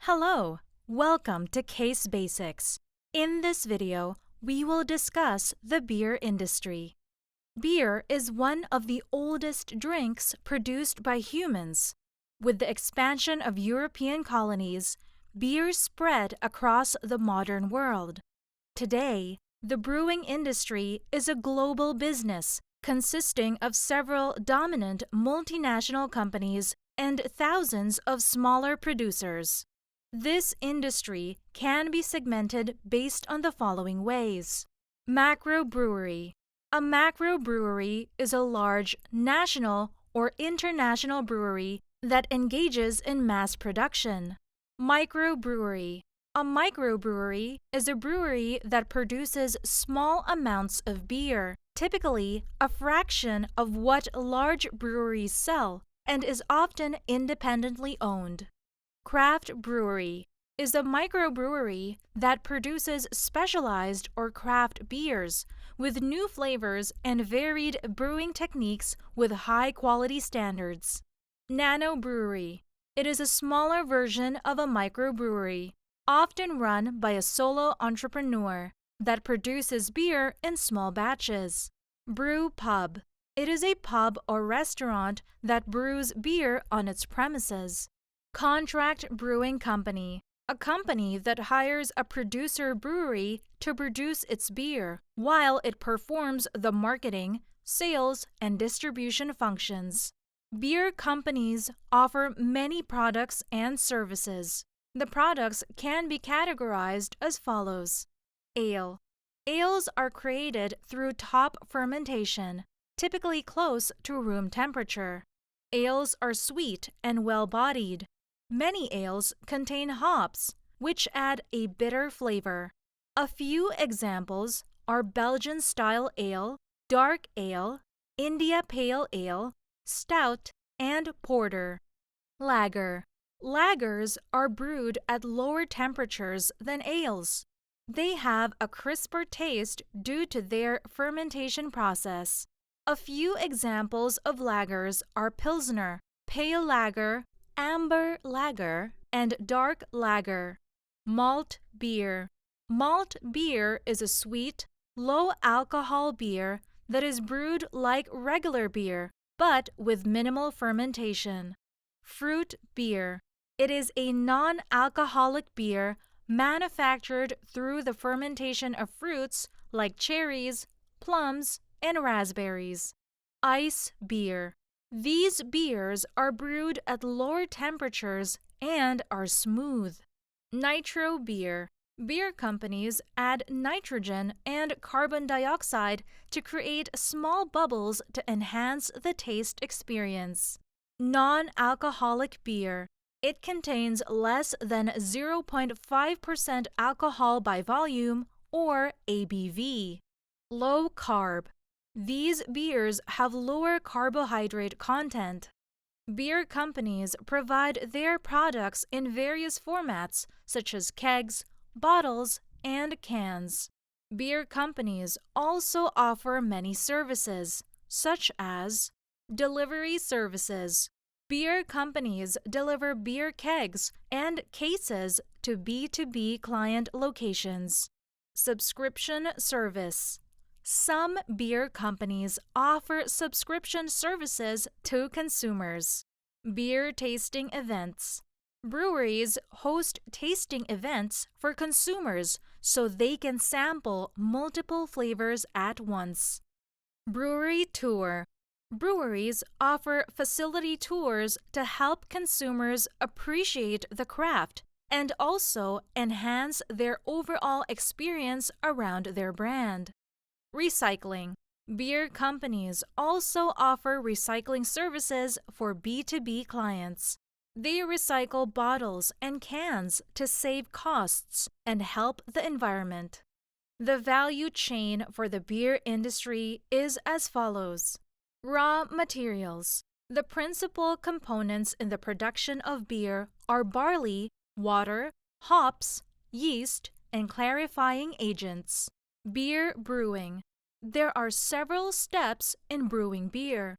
Hello, welcome to Case Basics. In this video, we will discuss the beer industry. Beer is one of the oldest drinks produced by humans. With the expansion of European colonies, beer spread across the modern world. Today, the brewing industry is a global business consisting of several dominant multinational companies and thousands of smaller producers. This industry can be segmented based on the following ways. Macrobrewery. A macrobrewery is a large national or international brewery that engages in mass production. Microbrewery. A microbrewery is a brewery that produces small amounts of beer, typically a fraction of what large breweries sell, and is often independently owned. Craft brewery is a microbrewery that produces specialized or craft beers with new flavors and varied brewing techniques with high-quality standards. Nanobrewery. It is a smaller version of a microbrewery, often run by a solo entrepreneur, that produces beer in small batches. Brew pub. It is a pub or restaurant that brews beer on its premises. Contract brewing company. A company that hires a producer brewery to produce its beer while it performs the marketing, sales, and distribution functions. Beer companies offer many products and services. The products can be categorized as follows. Ale. Ales are created through top fermentation, typically close to room temperature. Ales are sweet and well-bodied. Many ales contain hops, which add a bitter flavor. A few examples are Belgian-style ale, dark ale, India Pale Ale, stout, and porter. Lager. Lagers are brewed at lower temperatures than ales. They have a crisper taste due to their fermentation process. A few examples of lagers are Pilsner, Pale Lager, Amber Lager, and Dark Lager. Malt beer. Malt beer is a sweet, low-alcohol beer that is brewed like regular beer, but with minimal fermentation. Fruit beer. It is a non-alcoholic beer manufactured through the fermentation of fruits like cherries, plums, and raspberries. Ice beer. These beers are brewed at lower temperatures and are smooth. Nitro beer. Beer companies add nitrogen and carbon dioxide to create small bubbles to enhance the taste experience. Non-alcoholic beer. It contains less than 0.5% alcohol by volume, or ABV. Low carb. These beers have lower carbohydrate content. Beer companies provide their products in various formats such as kegs, bottles, and cans. Beer companies also offer many services, such as delivery services. Beer companies deliver beer kegs and cases to B2B client locations. Subscription service. Some beer companies offer subscription services to consumers. Beer tasting events. Breweries host tasting events for consumers so they can sample multiple flavors at once. Brewery tour. Breweries offer facility tours to help consumers appreciate the craft and also enhance their overall experience around their brand. Recycling. Beer companies also offer recycling services for B2B clients. They recycle bottles and cans to save costs and help the environment. The value chain for the beer industry is as follows. Raw materials. The principal components in the production of beer are barley, water, hops, yeast, and clarifying agents. Beer brewing. There are several steps in brewing beer.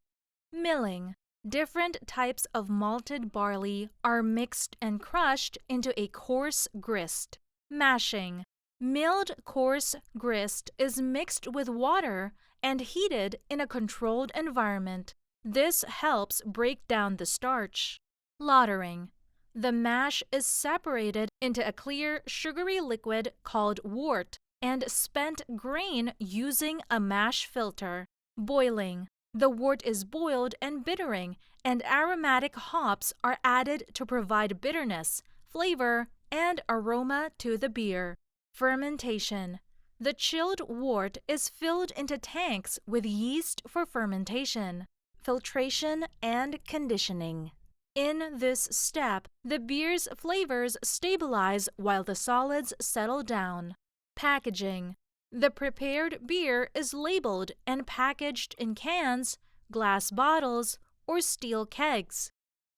Milling. Different types of malted barley are mixed and crushed into a coarse grist. Mashing. Milled coarse grist is mixed with water and heated in a controlled environment. This helps break down the starch. Lautering. The mash is separated into a clear, sugary liquid called wort and spent grain using a mash filter. Boiling. The wort is boiled and bittering, and aromatic hops are added to provide bitterness, flavor, and aroma to the beer. Fermentation. The chilled wort is filled into tanks with yeast for fermentation. Filtration and conditioning. In this step, the beer's flavors stabilize while the solids settle down. Packaging. The prepared beer is labeled and packaged in cans, glass bottles, or steel kegs.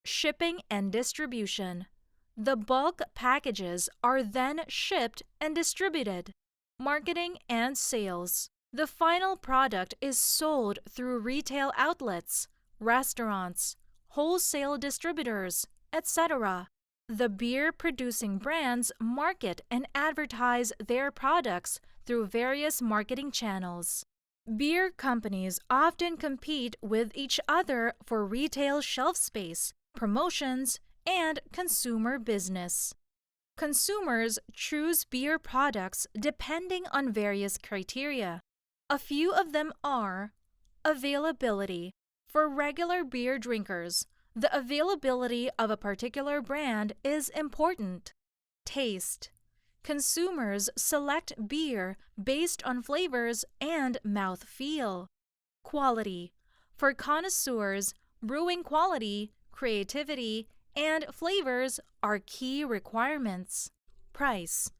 Shipping and distribution. The bulk packages are then shipped and distributed. Marketing and sales. The final product is sold through retail outlets, restaurants, wholesale distributors, etc. The beer-producing brands market and advertise their products through various marketing channels. Beer companies often compete with each other for retail shelf space, promotions, and consumer business. Consumers choose beer products depending on various criteria. A few of them are availability. For regular beer drinkers, the availability of a particular brand is important. Taste. Consumers select beer based on flavors and mouthfeel. Quality. For connoisseurs, brewing quality, creativity, and flavors are key requirements. Price.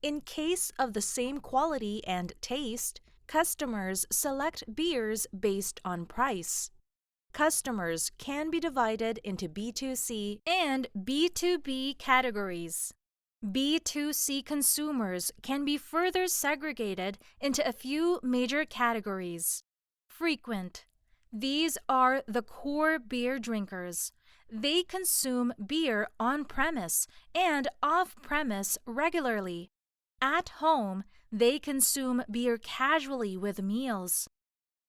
In case of the same quality and taste, customers select beers based on price. Customers can be divided into B2C and B2B categories. B2C consumers can be further segregated into a few major categories. Frequent. These are the core beer drinkers. They consume beer on-premise and off-premise regularly. At home, they consume beer casually with meals.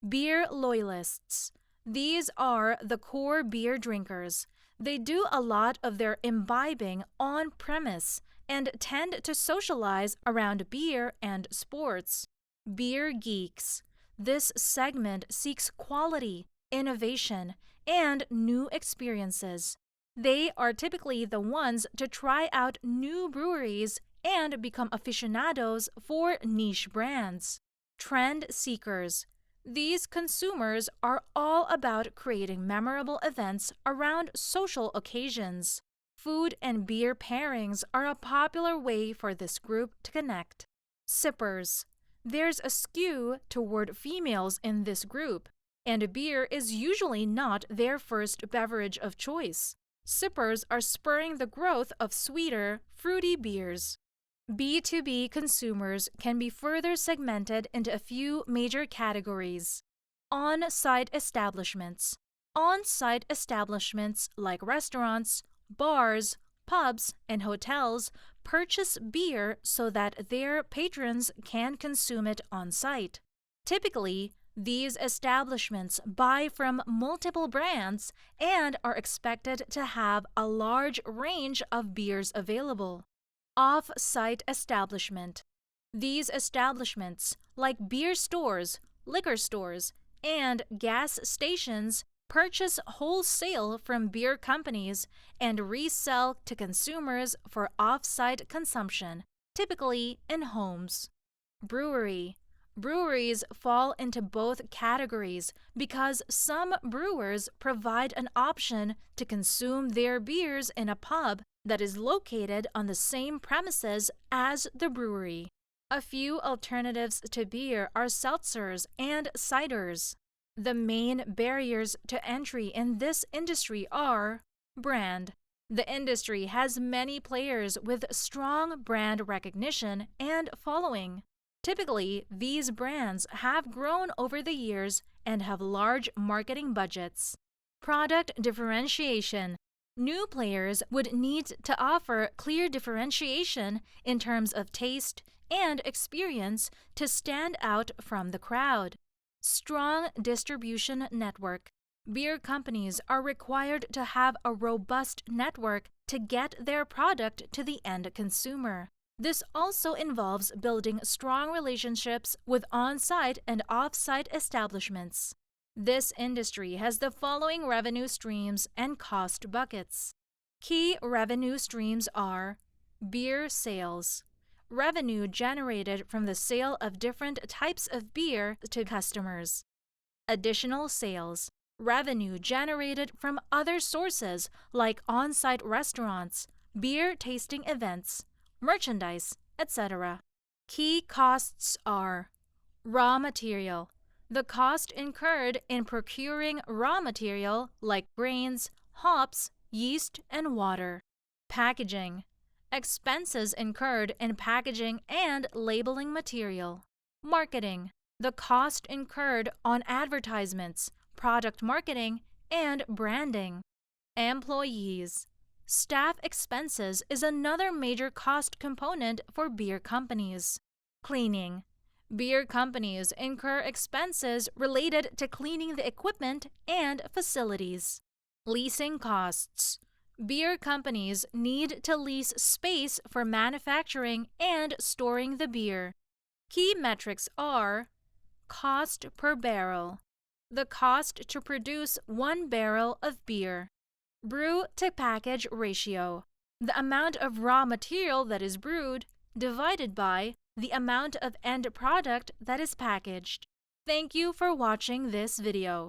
Beer loyalists. These are the core beer drinkers. They do a lot of their imbibing on-premise and tend to socialize around beer and sports. Beer geeks. This segment seeks quality, innovation, and new experiences. They are typically the ones to try out new breweries and become aficionados for niche brands. Trend seekers. These consumers are all about creating memorable events around social occasions. Food and beer pairings are a popular way for this group to connect. Sippers. There's a skew toward females in this group, and beer is usually not their first beverage of choice. Sippers are spurring the growth of sweeter, fruity beers. B2B consumers can be further segmented into a few major categories. On-site establishments. On-site establishments like restaurants, bars, pubs, and hotels purchase beer so that their patrons can consume it on-site. Typically, these establishments buy from multiple brands and are expected to have a large range of beers available. Off-site establishment. These establishments, like beer stores, liquor stores, and gas stations, purchase wholesale from beer companies and resell to consumers for off-site consumption, typically in homes. Brewery. Breweries fall into both categories because some brewers provide an option to consume their beers in a pub that is located on the same premises as the brewery. A few alternatives to beer are seltzers and ciders. The main barriers to entry in this industry are brand. The industry has many players with strong brand recognition and following. Typically, these brands have grown over the years and have large marketing budgets. Product differentiation. New players would need to offer clear differentiation in terms of taste and experience to stand out from the crowd. Strong distribution network. Beer companies are required to have a robust network to get their product to the end consumer. This also involves building strong relationships with on-site and off-site establishments. This industry has the following revenue streams and cost buckets. Key revenue streams are beer sales, revenue generated from the sale of different types of beer to customers. Additional sales, revenue generated from other sources like on-site restaurants, beer tasting events, merchandise, etc. Key costs are raw material, the cost incurred in procuring raw material like grains, hops, yeast, and water. Packaging, expenses incurred in packaging and labeling material. Marketing, the cost incurred on advertisements, product marketing, and branding. Employees, staff expenses is another major cost component for beer companies. Cleaning, beer companies incur expenses related to cleaning the equipment and facilities. Leasing costs, beer companies need to lease space for manufacturing and storing the beer. Key metrics are cost per barrel, the cost to produce 1 barrel of beer. Brew to package ratio, the amount of raw material that is brewed divided by the amount of end product that is packaged. Thank you for watching this video.